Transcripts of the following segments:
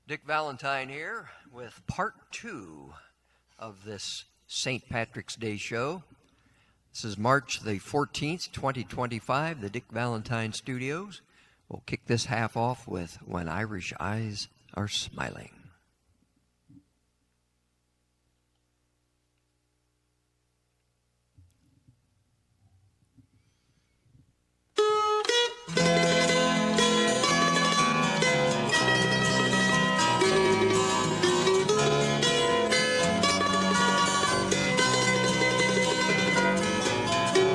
Dick Valentine here with part 2 of this St. Patrick's Day show. This is March the 14th, 2025, the Dick Valentine Studios. We'll kick this half off with When Irish Eyes Are Smiling.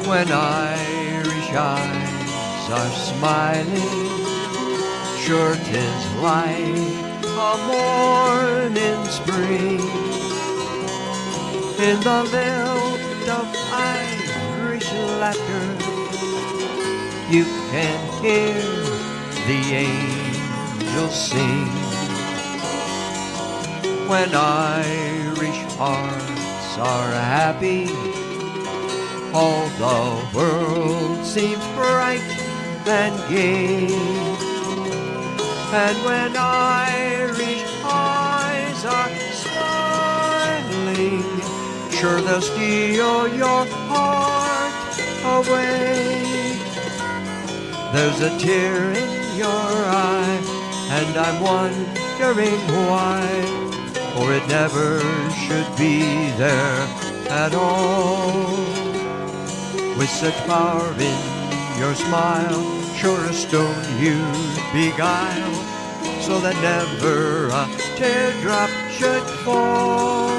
When Irish eyes are smiling, sure 'tis like a morning spring. In the lilt of Irish laughter, you can hear the angels sing. When Irish hearts are happy, all the world seems bright and gay. And when Irish eyes are smiling, sure they'll steal your heart away. There's a tear in your eye, and I'm wondering why, for it never should be there at all. With such power in your smile, sure a stone you'd beguile, so that never a teardrop should fall.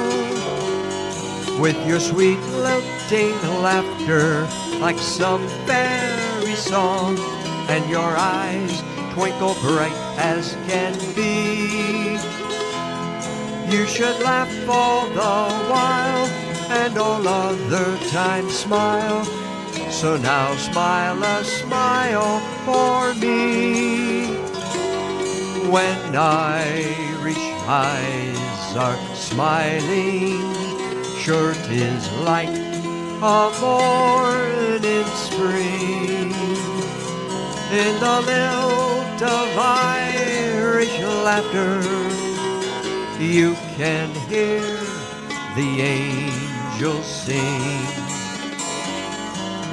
With your sweet lilting laughter, like some fairy song, and your eyes twinkle bright as can be, you should laugh all the while, and all other times smile. So now smile a smile for me. When Irish eyes are smiling, sure 'tis like a morning spring. In the lilt of Irish laughter, you can hear the angels sing.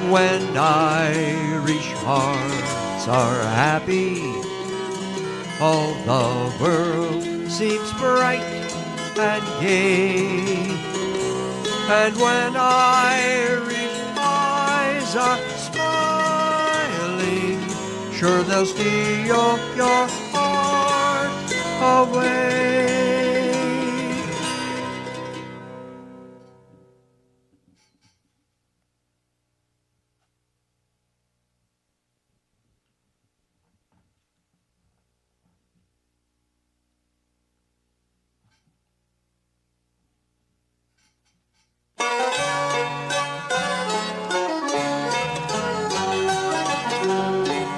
When Irish hearts are happy, all the world seems bright and gay. And when Irish eyes are smiling, sure they'll steal your heart away.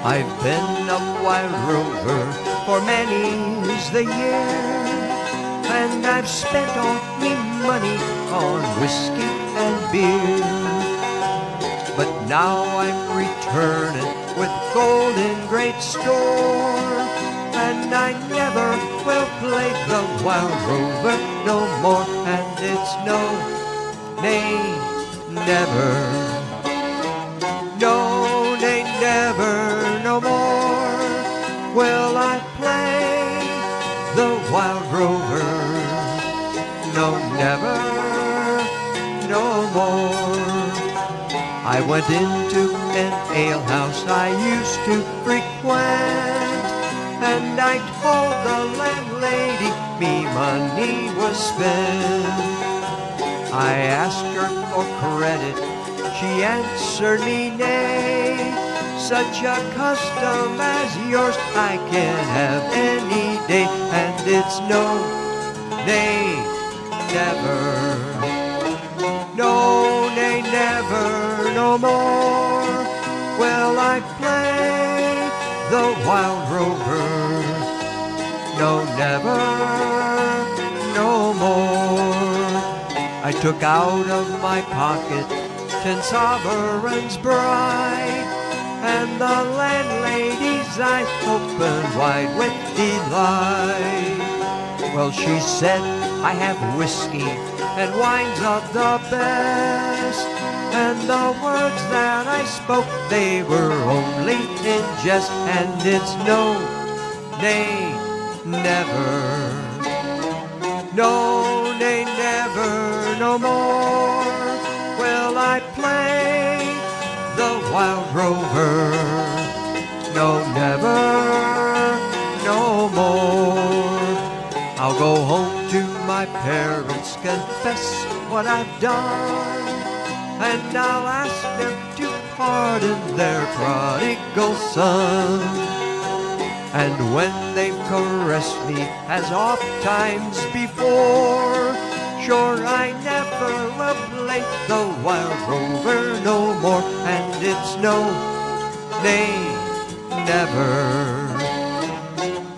I've been a wild rover for many's the year, and I've spent all me money on whiskey and beer. But now I'm returning with gold in great store, and I never will play the wild rover no more. And it's no, nay, never, no, nay, never, no more will I play the wild rover. No, never, no more. I went into an alehouse I used to frequent, and I told the landlady me money was spent. I asked her for credit, she answered me nay. Such a custom as yours I can have any day. And it's no, nay, never, no, nay, never, no more will I play the wild rover. No, never, no more. I took out of my pocket 10 sovereigns bright, and the landlady's eyes open wide with delight. Well, she said, I have whiskey and wines of the best, and the words that I spoke, they were only in jest, and it's no, nay, never. No, nay, never, no more will I play the wild rover. No, never, no more. I'll go home to my parents, confess what I've done, and I'll ask them to pardon their prodigal son. And when they've caressed me as oft times before, sure I never will play the wild rover no more. And it's no, nay, never.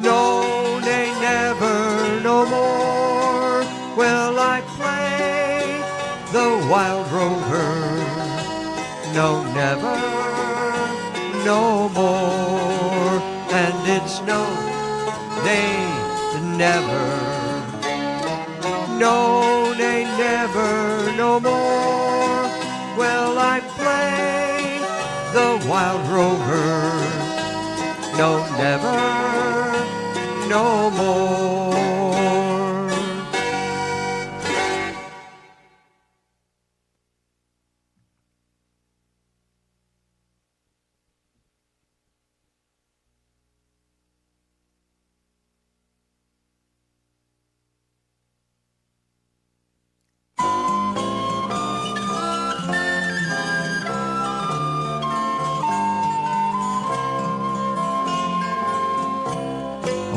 No, nay, never, no more will I play the wild rover. No, never, no more. And it's no, nay, never. No, nay, never, no more will I play the wild rover. No, never, no more.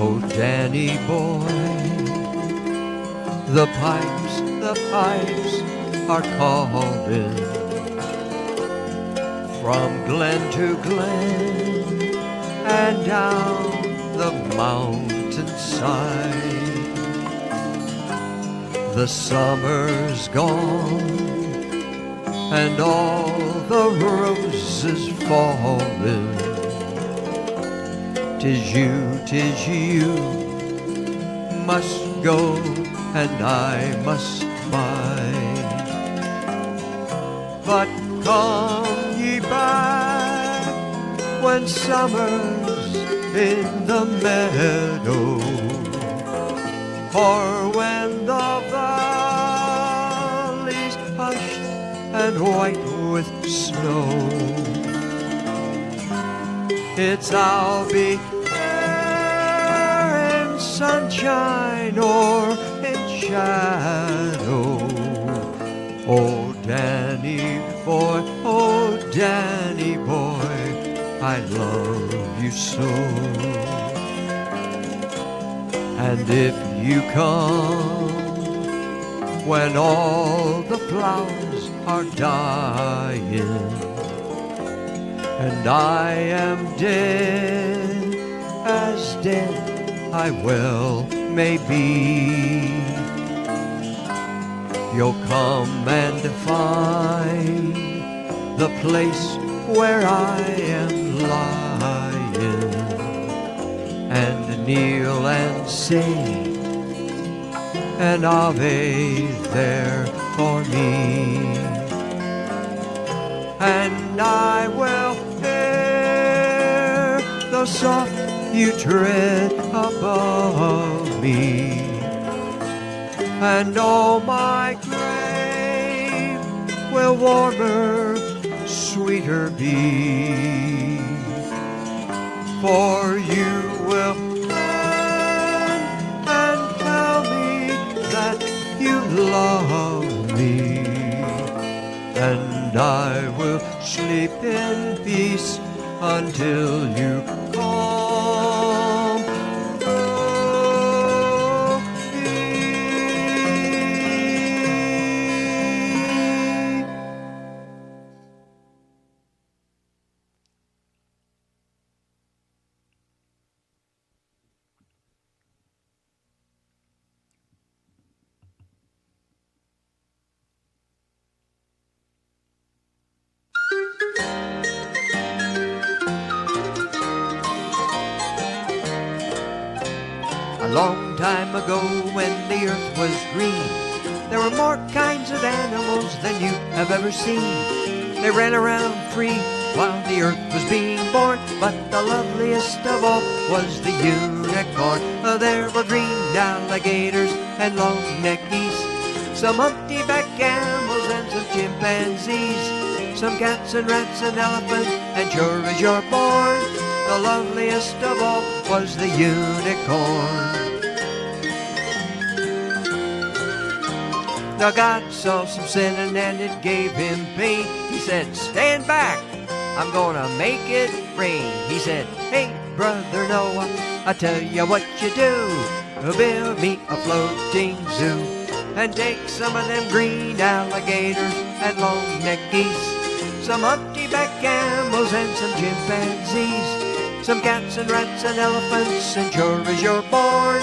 Oh, Danny boy, the pipes are calling from glen to glen and down the mountainside. The summer's gone and all the roses falling. 'Tis you must go and I must bide. But come ye back when summer's in the meadow, or when the valley's hushed and white with snow. It's I'll be there in sunshine or in shadow. Oh, Danny boy, I love you so. And if you come when all the flowers are dying, and I am dead, as dead I well may be, you'll come and find the place where I am lying, and kneel and say an Ave there for me. And I will hear the soft you tread above me, and all my grave will warmer, sweeter be. For you will learn and tell me that you love me, and I will sleep in peace until you come. long time ago when the earth was green, there were more kinds of animals than you have ever seen. They ran around free while the earth was being born, but the loveliest of all was the unicorn. There were green alligators and long-necked geese, some humpty-back camels and some chimpanzees, some cats and rats and elephants, and sure as you're born, the loveliest of all was the unicorn. Now God saw some sinning and it gave him pain. He said, stand back, I'm gonna make it rain. He said, hey brother Noah, I tell you what you do, build me a floating zoo, and take some of them green alligators and long-necked geese, some humpty-back camels and some chimpanzees, some cats and rats and elephants, and sure as you're born,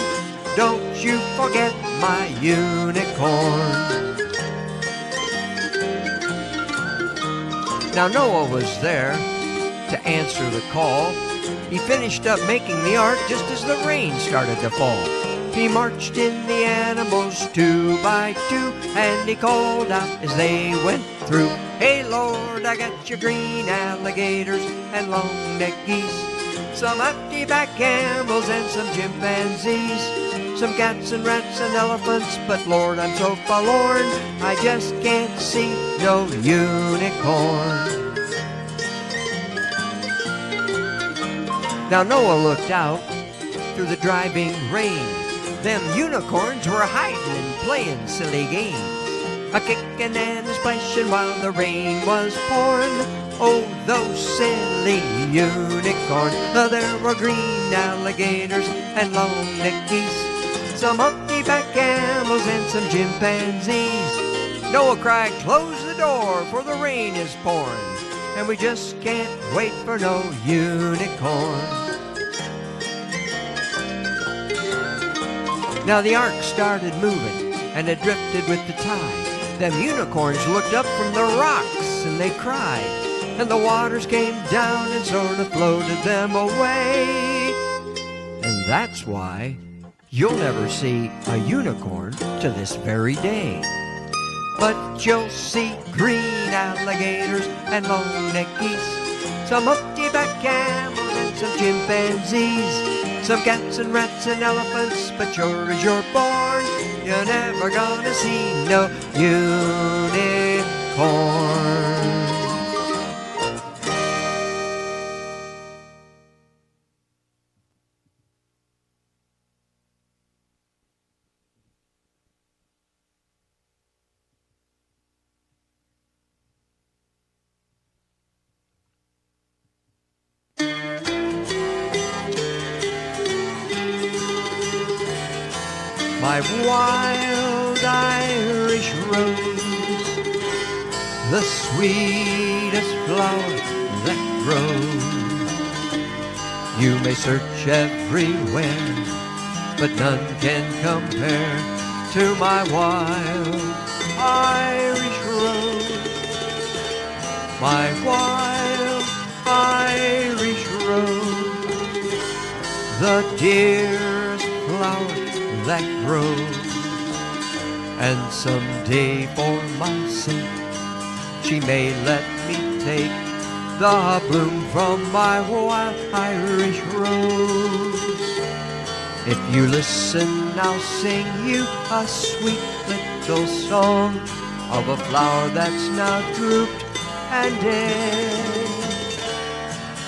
don't you forget my unicorn. Now Noah was there to answer the call. He finished up making the ark just as the rain started to fall. He marched in the animals 2 by 2, and he called out as they went through, hey Lord, I got your green alligators and long-necked geese, some humpty-back camels and some chimpanzees, some cats and rats and elephants, but Lord, I'm so forlorn, I just can't see no unicorn. Now Noah looked out through the driving rain. Them unicorns were hiding and playing silly games, a-kicking and a-splashing while the rain was pouring. Oh, those silly unicorns. There were green alligators and long-necked geese, some humpty-back camels and some chimpanzees. Noah cried, close the door, for the rain is pouring, and we just can't wait for no unicorn. Now the ark started moving, and it drifted with the tide. Them unicorns looked up from the rocks, and they cried, and the waters came down and sort of floated them away. And that's why you'll never see a unicorn to this very day. But you'll see green alligators and long-necked geese, some humpty-back camels and some chimpanzees, some cats and rats and elephants, but sure as you're born, you're never gonna see no unicorn. My wild Irish rose, the sweetest flower that grows. You may search everywhere, but none can compare to my wild Irish rose. My wild Irish rose, the dearest flower that grows, and someday for my sake she may let me take the bloom from my wild Irish rose. If you listen, I'll sing you a sweet little song of a flower that's now drooped and dead,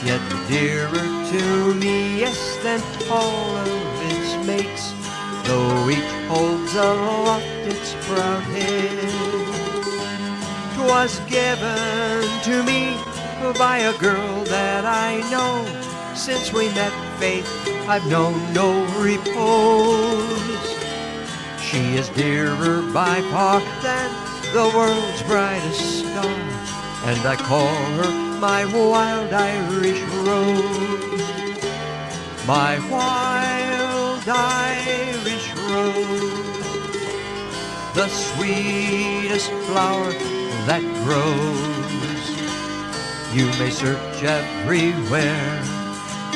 yet dearer to me, yes, than all of its mates, though each holds aloft its proud head. 'Twas given to me by a girl that I know. Since we met, faith, I've known no repose. She is dearer by far than the world's brightest star, and I call her my wild Irish rose. My wild Irish rose, the sweetest flower that grows. You may search everywhere,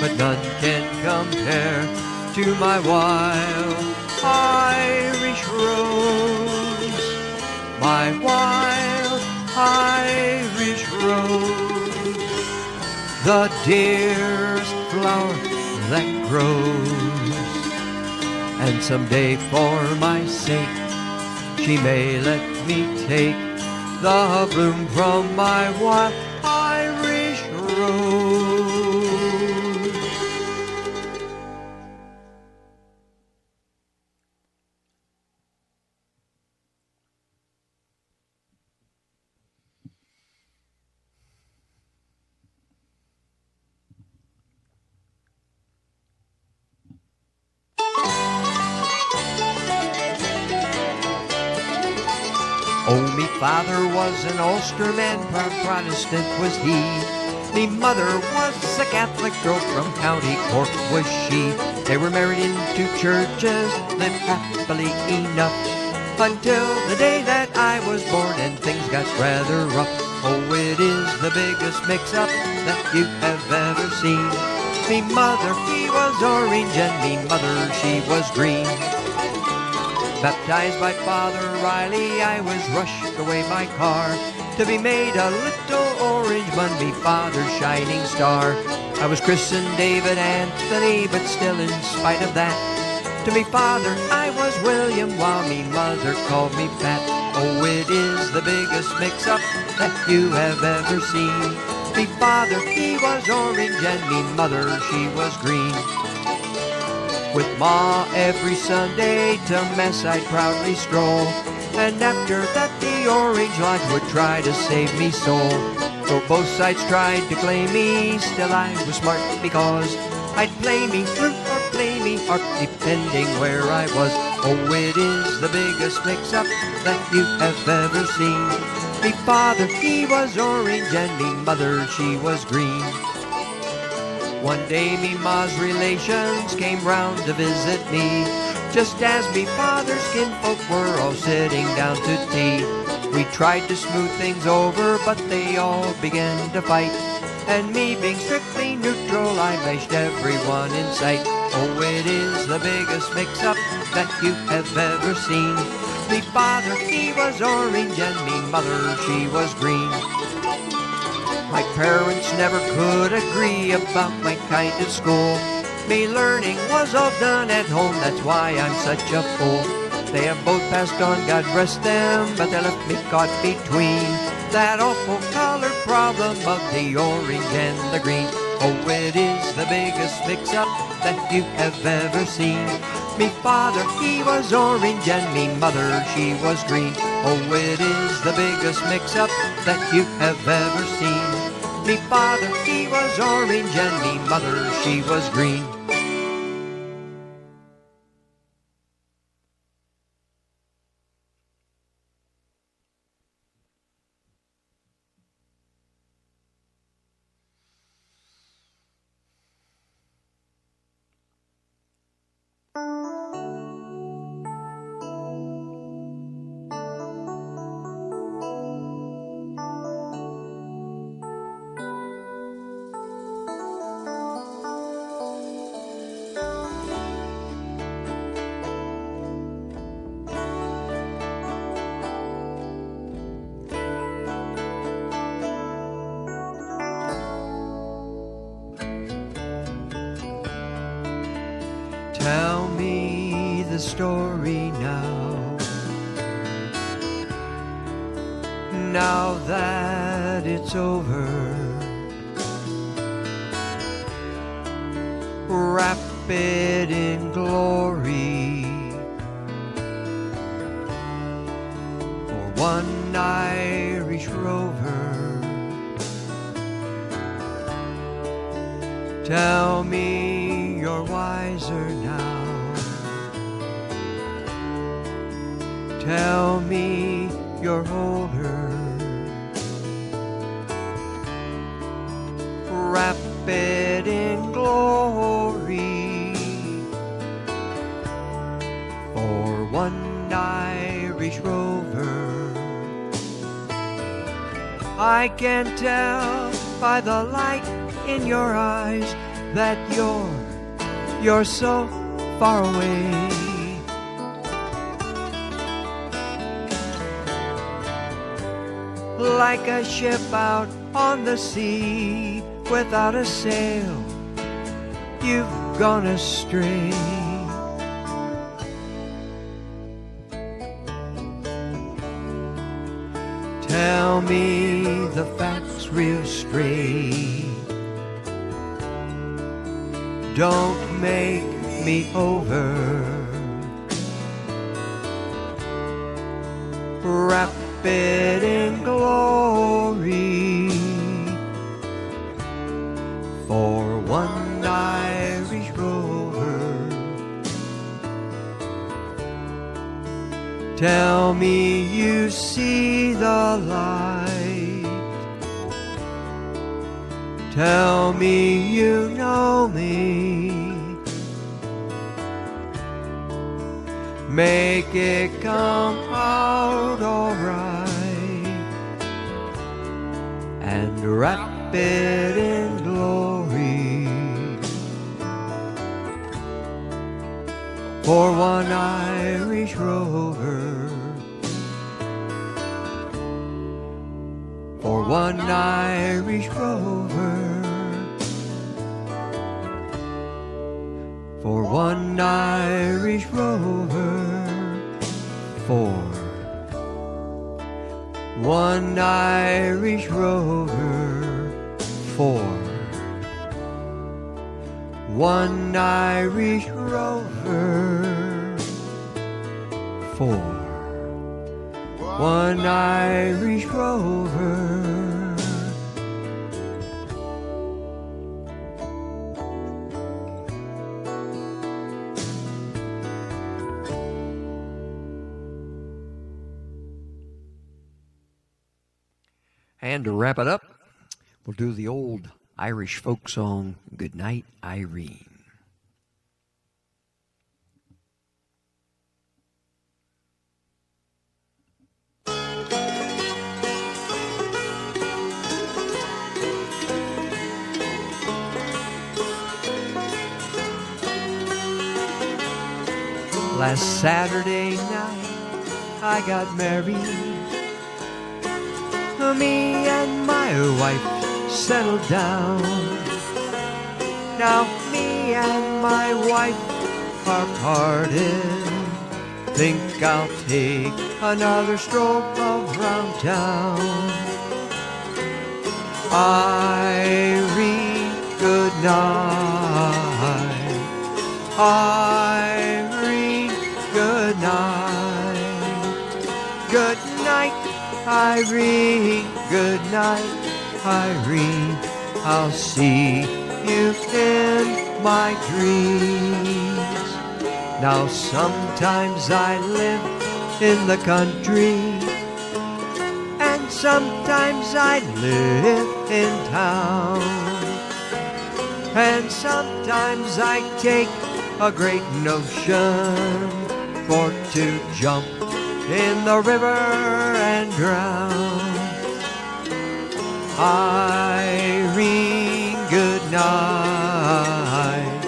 but none can compare to my wild Irish rose, my wild Irish rose, the dearest flower that grows. And someday for my sake she may let me take the bloom from my wild Irish rose. Oh, me father was an Ulsterman, proud Protestant was he. Me mother was a Catholic girl, from County Cork was she. They were married in two churches, lived happily enough, until the day that I was born and things got rather rough. Oh, it is the biggest mix-up that you have ever seen. Me mother, he was orange, and me mother, she was green. Baptized by Father Riley, I was rushed away by car to be made a little orange bun, me father's shining star. I was christened David Anthony, but still in spite of that, to me father I was William, while me mother called me Pat. Oh, it is the biggest mix-up that you have ever seen. Me father, he was orange, and me mother, she was green. With Ma every Sunday to Mass I'd proudly stroll, and after that the Orange Lodge would try to save me soul. Though both sides tried to claim me, still I was smart because I'd play me flute or play me harp, depending where I was. Oh, it is the biggest mix-up that you have ever seen. Me father, he was orange, and me mother, she was green. One day me ma's relations came round to visit me, just as me father's kinfolk were all sitting down to tea. We tried to smooth things over, but they all began to fight, and me being strictly neutral, I bashed everyone in sight. Oh, it is the biggest mix-up that you have ever seen. Me father, he was orange, and me mother, she was green. My parents never could agree about my kind of school. Me learning was all done at home, that's why I'm such a fool. They have both passed on, God rest them, but they left me caught between that awful color problem of the orange and the green. Oh, it is the biggest mix-up that you have ever seen. Me father, he was orange, and me mother, she was green. Oh, it is the biggest mix-up that you have ever seen. Me father, he was orange, and me mother, she was green. Tell me the story now, now that it's over. Wrap it in glory for one Irish rover. Tell me you're wiser now. Tell me you're older. Wrap it in glory for one Irish rover. I can tell by the light in your eyes that you're so far away. Like a ship out on the sea without a sail, you've gone astray. Tell me the facts real straight. Don't make me over. Wrap it in glory for one Irish rover. Tell me you see the light. Tell me you know me. Make it come out alright and wrap it in glory for one Irish rover, for one Irish rover, for one Irish rover, for one Irish rover, for one Irish rover, for one Irish rover. And to wrap it up, we'll do the old Irish folk song, Goodnight, Irene. Last Saturday night I got married. Me and my wife settled down. Now me and my wife are parted. Think I'll take another stroll around town. Irene, good night. Irene, good night. Good night, Irene, good night, Irene. I'll see you in my dreams. Now sometimes I live in the country, and sometimes I live in town, and sometimes I take a great notion for to jump in the river and drown. Irene, good night.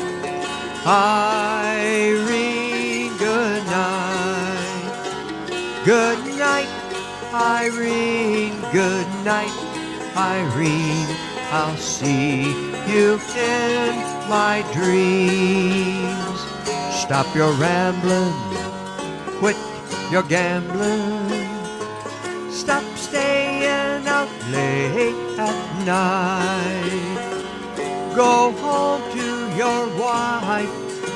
Irene, good night. Good night, Irene, good night, Irene. I'll see you in my dreams. Stop your rambling, quit your gambling. Stop staying out late at night. Go home to your wife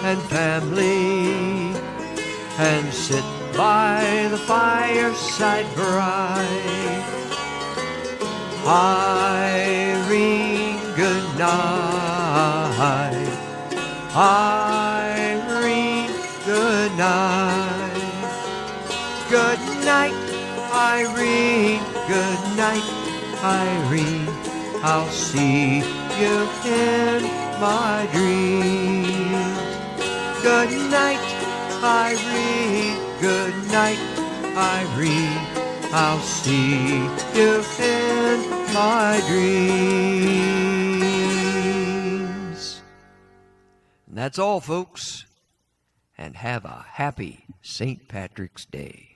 and family and sit by the fireside bright. Irene, good night. Irene, good night. Good night, Irene, good night, Irene. I'll see you in my dreams. Good night, Irene, good night, Irene. I'll see you in my dreams. And that's all, folks. and have a happy St. Patrick's Day.